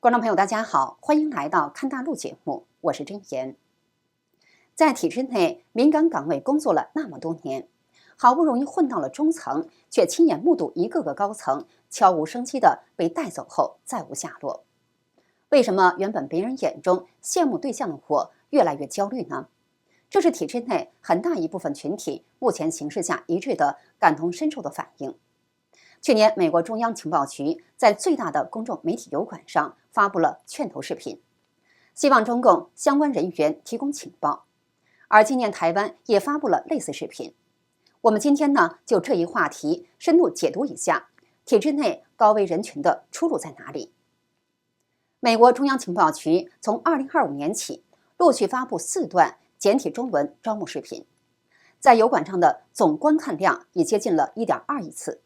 观众朋友，大家好，欢迎来到看大陆节目，我是真言。在体制内敏感岗位工作了那么多年，好不容易混到了中层，却亲眼目睹一个个高层悄无声息地被带走后再无下落。为什么原本别人眼中羡慕对象的我越来越焦虑呢？这是体制内很大一部分群体目前形势下一致的感同身受的反应。去年，美国中央情报局在最大的公众媒体油管上发布了劝投视频，希望中共相关人员提供情报。而今年台湾也发布了类似视频。我们今天呢，就这一话题深度解读一下体制内高危人群的出路在哪里。美国中央情报局从2025年起陆续发布4段简体中文招募视频，在油管上的总观看量已接近了1.2亿次。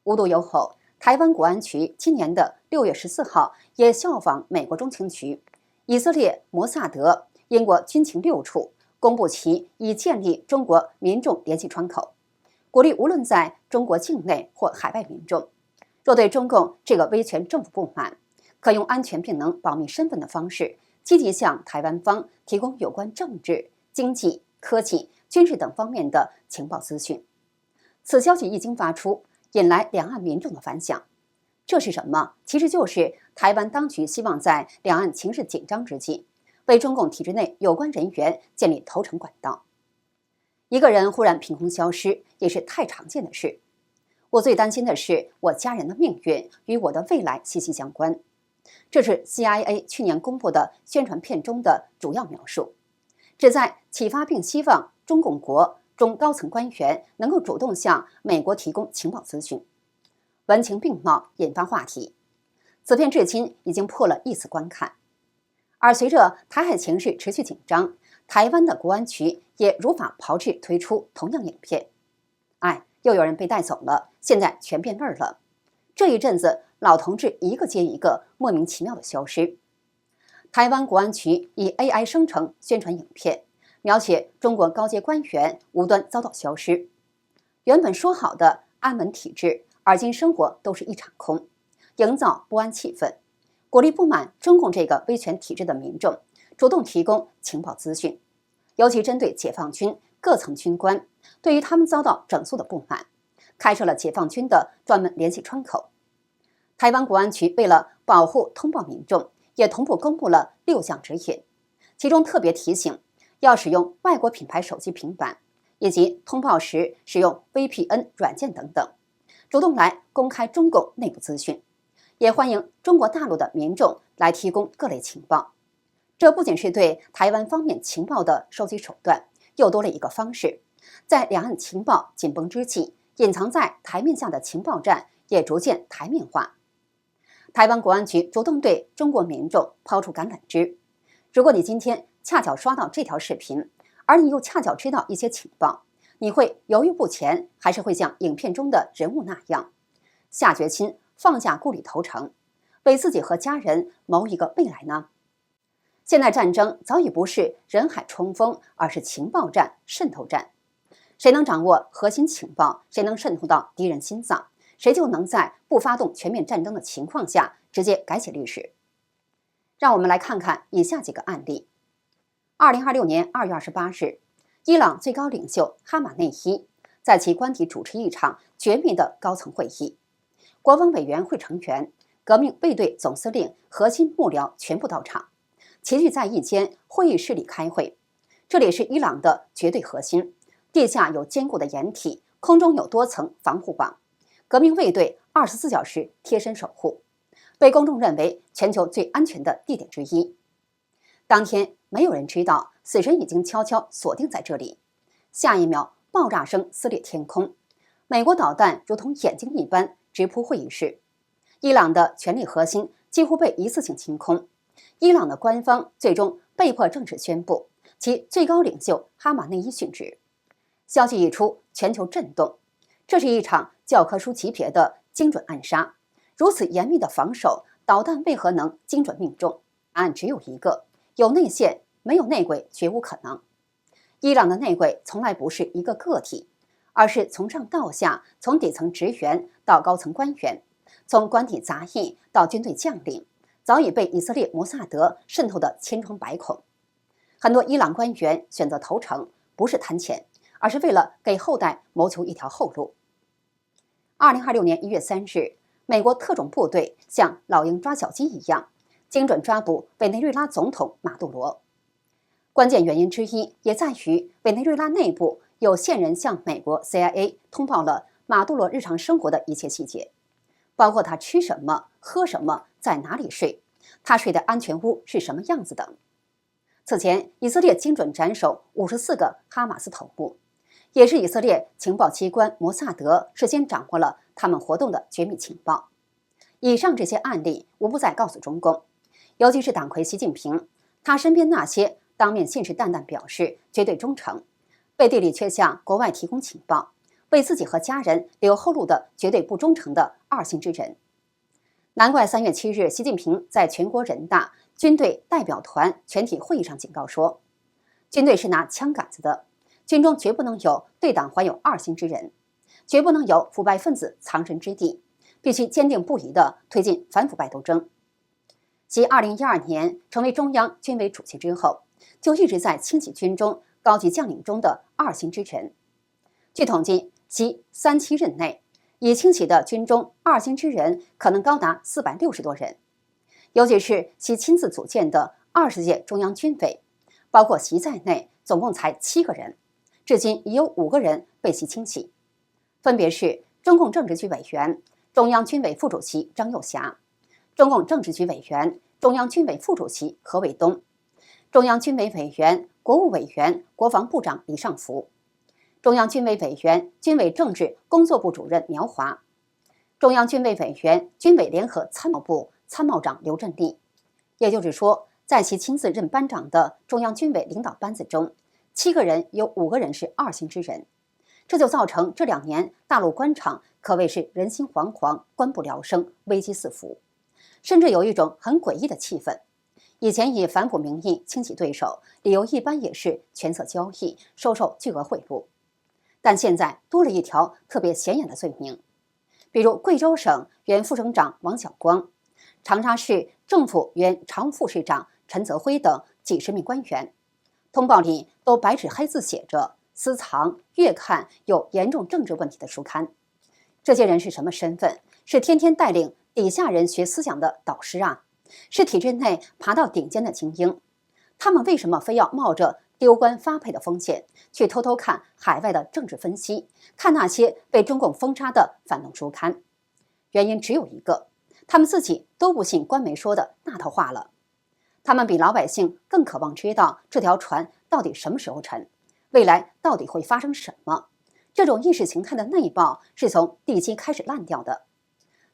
无独有偶，台湾国安局今年的6月14号也效仿美国中情局、以色列摩萨德、英国军情6处公布其已建立中国民众联系窗口，鼓励无论在中国境内或海外民众，若对中共这个威权政府不满，可用安全并能保密身份的方式，积极向台湾方提供有关政治、经济、科技、军事等方面的情报资讯。此消息一经发出，引来两岸民众的反响。这是什么？其实就是台湾当局希望在两岸情势紧张之际，为中共体制内有关人员建立投诚管道。一个人忽然凭空消失，也是太常见的事。我最担心的是，我家人的命运与我的未来息息相关。这是 CIA 去年公布的宣传片中的主要描述，旨在启发并希望中共国中高层官员能够主动向美国提供情报资讯。文情并茂，引发话题。此片至今已经破了1次观看。而随着台海情势持续紧张，台湾的国安局也如法炮制推出同样影片。又有人被带走了，现在全变味儿了。这一阵子，老同志一个接一个莫名其妙的消失。台湾国安局以 AI 生成宣传影片，描写中国高阶官员无端遭到消失。原本说好的安稳体制，而今生活都是一场空，营造不安气氛，鼓励不满中共这个威权体制的民众主动提供情报资讯，尤其针对解放军各层军官，对于他们遭到整肃的不满，开设了解放军的专门联系窗口。台湾国安局为了保护通报民众，也同步公布了6项指引，其中特别提醒要使用外国品牌手机平板，以及通报时使用 VPN 软件等等，主动来公开中共内部资讯，也欢迎中国大陆的民众来提供各类情报。这不仅是对台湾方面情报的收集手段，又多了一个方式，在两岸情报紧绷之际，隐藏在台面下的情报战也逐渐台面化。台湾国安局主动对中国民众抛出橄榄枝。如果你今天恰巧刷到这条视频，而你又恰巧知道一些情报，你会犹豫不前，还是会像影片中的人物那样，下决心放下顾虑投诚，为自己和家人谋一个未来呢？现在战争早已不是人海冲锋，而是情报战、渗透战。谁能掌握核心情报，谁能渗透到敌人心脏，谁就能在不发动全面战争的情况下直接改写历史。让我们来看看以下几个案例。2026年2月28日，伊朗最高领袖哈马内伊在其官邸主持一场绝密的高层会议，国防委员会成员、革命卫队总司令核心幕僚全部到场，齐聚在一间会议室里开会。这里是伊朗的绝对核心，地下有坚固的掩体，空中有多层防护网，革命卫队24小时贴身守护，被公众认为全球最安全的地点之一。当天，没有人知道死神已经悄悄锁定在这里。下一秒，爆炸声撕裂天空，美国导弹如同眼睛一般直扑会议室。伊朗的权力核心几乎被一次性清空。伊朗的官方最终被迫正式宣布其最高领袖哈马内伊殉职。消息一出，全球震动。这是一场教科书级别的精准暗杀。如此严密的防守，导弹为何能精准命中？答案只有一个：有内线，没有内鬼，绝无可能。伊朗的内鬼从来不是一个个体，而是从上到下，从底层职员到高层官员，从官邸杂役到军队将领，早已被以色列摩萨德渗透得千疮百孔。很多伊朗官员选择投诚，不是贪钱，而是为了给后代谋求一条后路。2026年1月3日，美国特种部队像老鹰抓小鸡一样，精准抓捕委内瑞拉总统马杜罗。关键原因之一也在于委内瑞拉内部有线人向美国 CIA 通报了马杜罗日常生活的一切细节，包括他吃什么、喝什么、在哪里睡，他睡的安全屋是什么样子等。此前，以色列精准斩首54个哈马斯头目，也是以色列情报机关摩萨德事先掌握了他们活动的绝密情报。以上这些案例无不在告诉中共，尤其是党魁习近平，他身边那些当面信誓旦旦表示绝对忠诚，背地里却向国外提供情报，为自己和家人留后路的绝对不忠诚的二心之人。难怪3月7日，习近平在全国人大军队代表团全体会议上警告说，军队是拿枪杆子的，军中绝不能有对党怀有二心之人，绝不能有腐败分子藏身之地，必须坚定不移地推进反腐败斗争。继2012年成为中央军委主席之后，就一直在清洗军中高级将领中的二心之人。据统计，其3期任内已清洗的军中二心之人可能高达460多人，尤其是其亲自组建的20届中央军委，包括习在内，总共才7个人，至今已有5个人被其清洗，分别是中共政治局委员、中央军委副主席张又侠、中共政治局委员、中央军委副主席何卫东、中央军委委员、国务委员、国防部长李尚福、中央军委委员、军委政治工作部主任苗华、中央军委委员、军委联合参谋部参谋长刘振立。也就是说，在其亲自任班长的中央军委领导班子中，7个人有5个人是二心之人，这就造成这2年大陆官场可谓是人心惶惶、官不聊生、危机四伏，甚至有一种很诡异的气氛。以前以反腐名义清洗对手，理由一般也是权色交易、收受巨额贿赂，但现在多了一条特别显眼的罪名，比如贵州省原副省长王晓光、长沙市政府原常务副市长陈泽辉等几十名官员，通报里都白纸黑字写着私藏、阅看有严重政治问题的书刊。这些人是什么身份？是天天带领底下人学思想的导师啊，是体制内爬到顶尖的精英。他们为什么非要冒着丢官发配的风险，去偷偷看海外的政治分析，看那些被中共封杀的反动书刊？原因只有一个，他们自己都不信官媒说的那套话了。他们比老百姓更渴望知道这条船到底什么时候沉，未来到底会发生什么。这种意识形态的内爆是从地基开始烂掉的。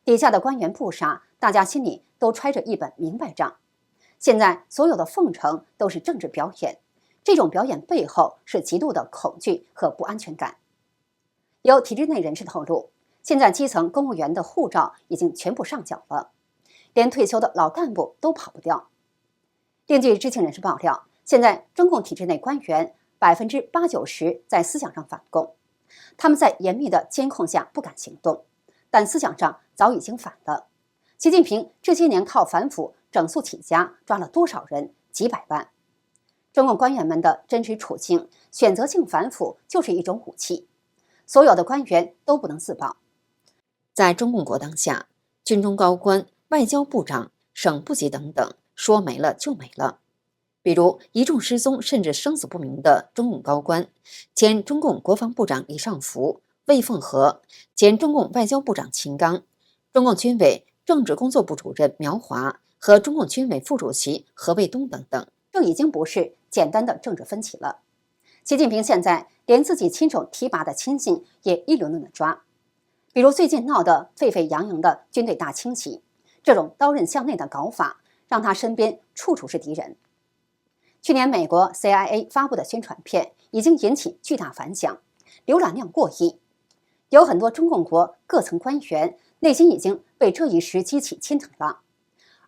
底下的官员不傻，大家心里都揣着一本明白账。现在所有的奉承都是政治表演，这种表演背后是极度的恐惧和不安全感。有体制内人士透露，现在基层公务员的护照已经全部上缴了，连退休的老干部都跑不掉。另据知情人士爆料，现在中共体制内官员80%-90%在思想上反共，他们在严密的监控下不敢行动，但思想上早已经反了。习近平这些年靠反腐整肃起家，抓了多少人？几百万。中共官员们的真实处境，选择性反腐就是一种武器，所有的官员都不能自保。在中共国当下，军中高官、外交部长、省部级等等，说没了就没了。比如一众失踪甚至生死不明的中共高官，前中共国防部长李尚福、魏凤和，前中共外交部长秦刚，中共军委政治工作部主任苗华和中共军委副主席何卫东等等，这已经不是简单的政治分歧了。习近平现在连自己亲手提拔的亲信也一轮轮的抓，比如最近闹得沸沸扬扬的军队大清洗，这种刀刃向内的搞法，让他身边处处是敌人。去年美国 CIA 发布的宣传片已经引起巨大反响，浏览量过亿，有很多中共国各层官员内心已经被这一时激起千层浪。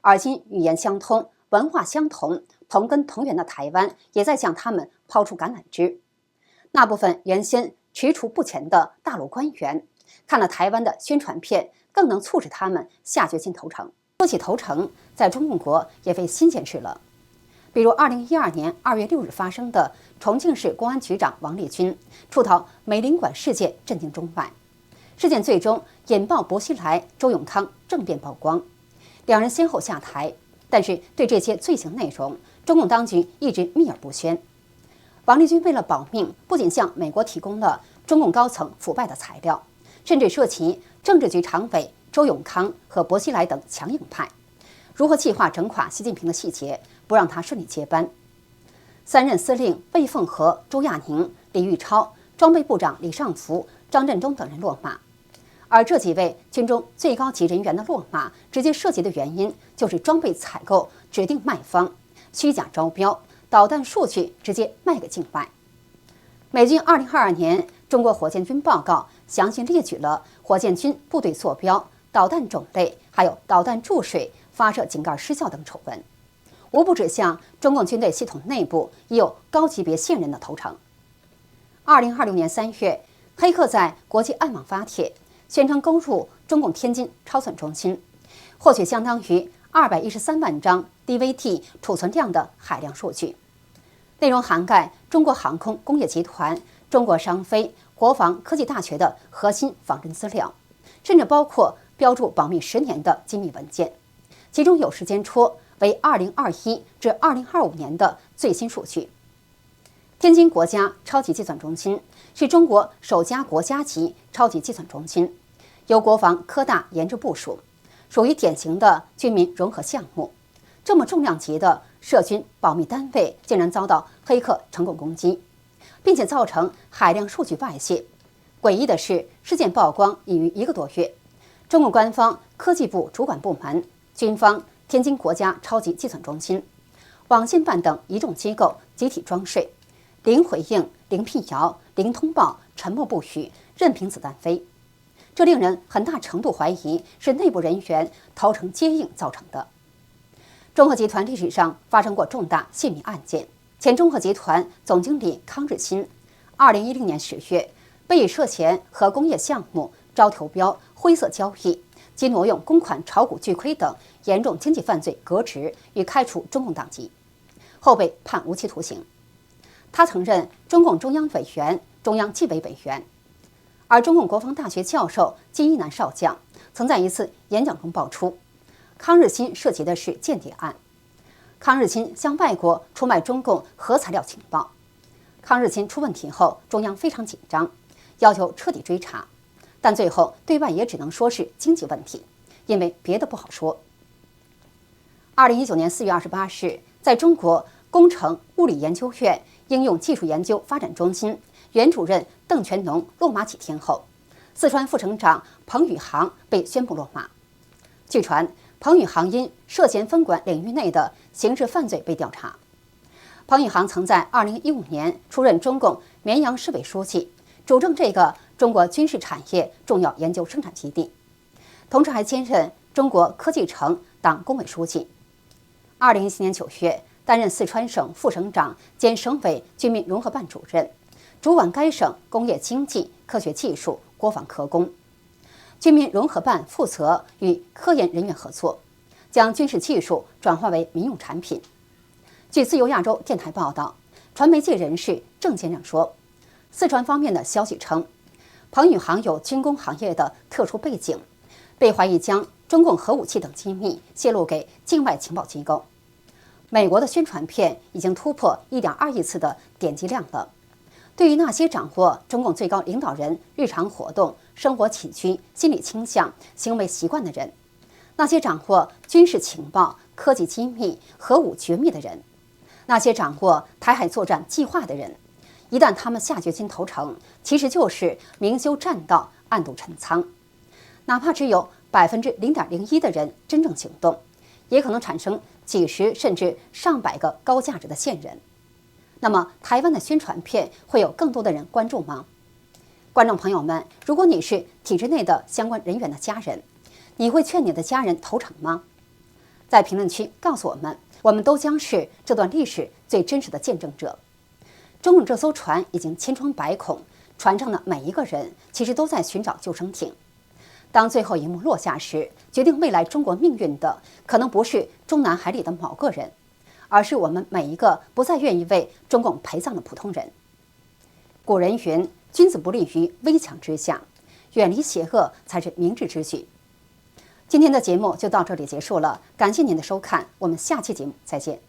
而今语言相通、文化相同、同根同源的台湾也在向他们抛出橄榄枝。那部分原先踟蹰不前的大陆官员，看了台湾的宣传片，更能促使他们下决心投诚。说起投诚，在中共国也非新鲜事了。比如2012年2月6日发生的重庆市公安局长王立军出逃美领馆事件，震惊中外。事件最终引爆薄熙来、周永康政变曝光，两人先后下台。但是对这些罪行内容，中共当局一直秘而不宣。王立军为了保命，不仅向美国提供了中共高层腐败的材料，甚至涉及政治局常委周永康和薄熙来等强硬派如何计划整垮习近平的细节，不让他顺利接班。三任司令魏凤和、周亚宁、李玉超、装备部长李尚福、张振东等人落马。而这几位军中最高级人员的落马，直接涉及的原因就是装备采购指定卖方虚假招标，导弹数据直接卖给境外。美军2022年中国火箭军报告详细列举了火箭军部队坐标、导弹种类，还有导弹注水、发射井盖失效等丑闻，无不指向中共军队系统内部已有高级别线人的投诚。2026年3月，黑客在国际暗网发帖，宣称攻入中共天津超算中心，获取相当于213万张 DVT 储存量的海量数据，内容涵盖中国航空工业集团、中国商飞、国防科技大学的核心仿真资料，甚至包括标注保密10年的机密文件，其中有时间戳为2021至2025年的最新数据。天津国家超级计算中心是中国首家国家级超级计算中心，由国防科大研制部署，属于典型的军民融合项目。这么重量级的涉军保密单位竟然遭到黑客成功攻击，并且造成海量数据外泄。诡异的是，事件曝光已逾1个多月，中共官方科技部主管部门、军方天津国家超级计算中心、网信办等一众机构集体装睡，零回应、零辟谣、零通报，沉默不语，任凭子弹飞。这令人很大程度怀疑是内部人员投诚接应造成的。中核集团历史上发生过重大泄密案件，前中核集团总经理康日新，2010年10月被以涉嫌和工业项目招投标、灰色交易及挪用公款炒股巨亏等严重经济犯罪革职与开除中共党籍，后被判无期徒刑。他曾任中共中央委员、中央纪委委员。而中共国防大学教授金一南少将曾在一次演讲中爆出，康日新涉及的是间谍案。康日新向外国出卖中共核材料情报。康日新出问题后，中央非常紧张，要求彻底追查，但最后对外也只能说是经济问题，因为别的不好说。2019年4月28日，在中国工程物理研究院应用技术研究发展中心原主任邓全农落马几天后，四川副省长彭宇航被宣布落马。据传，彭宇航因涉嫌分管领域内的刑事犯罪被调查。彭宇航曾在2015年出任中共绵阳市委书记，主政这个中国军事产业重要研究生产基地，同时还兼任中国科技城党工委书记。2017年9月，担任四川省副省长兼省委军民融合办主任，主管该省工业经济、科学技术、国防科工。军民融合办负责与科研人员合作，将军事技术转化为民用产品。据自由亚洲电台报道，传媒界人士郑先生说，四川方面的消息称，彭宇航有军工行业的特殊背景，被怀疑将中共核武器等机密泄露给境外情报机构。美国的宣传片已经突破1.2亿次的点击量了。对于那些掌握中共最高领导人日常活动、生活起居、心理倾向、行为习惯的人，那些掌握军事情报、科技机密、核武绝密的人，那些掌握台海作战计划的人，一旦他们下决心投诚，其实就是明修栈道，暗度陈仓。哪怕只有0.01%的人真正行动，也可能产生几十甚至上百个高价值的线人。那么，台湾的宣传片会有更多的人关注吗？观众朋友们，如果你是体制内的相关人员的家人，你会劝你的家人投诚吗？在评论区告诉我们，我们都将是这段历史最真实的见证者。中共这艘船已经千疮百孔，船上的每一个人其实都在寻找救生艇。当最后一幕落下时，决定未来中国命运的可能不是中南海里的某个人，而是我们每一个不再愿意为中共陪葬的普通人。古人云：“君子不立于危墙之下，远离邪恶才是明智之举。”今天的节目就到这里结束了，感谢您的收看，我们下期节目再见。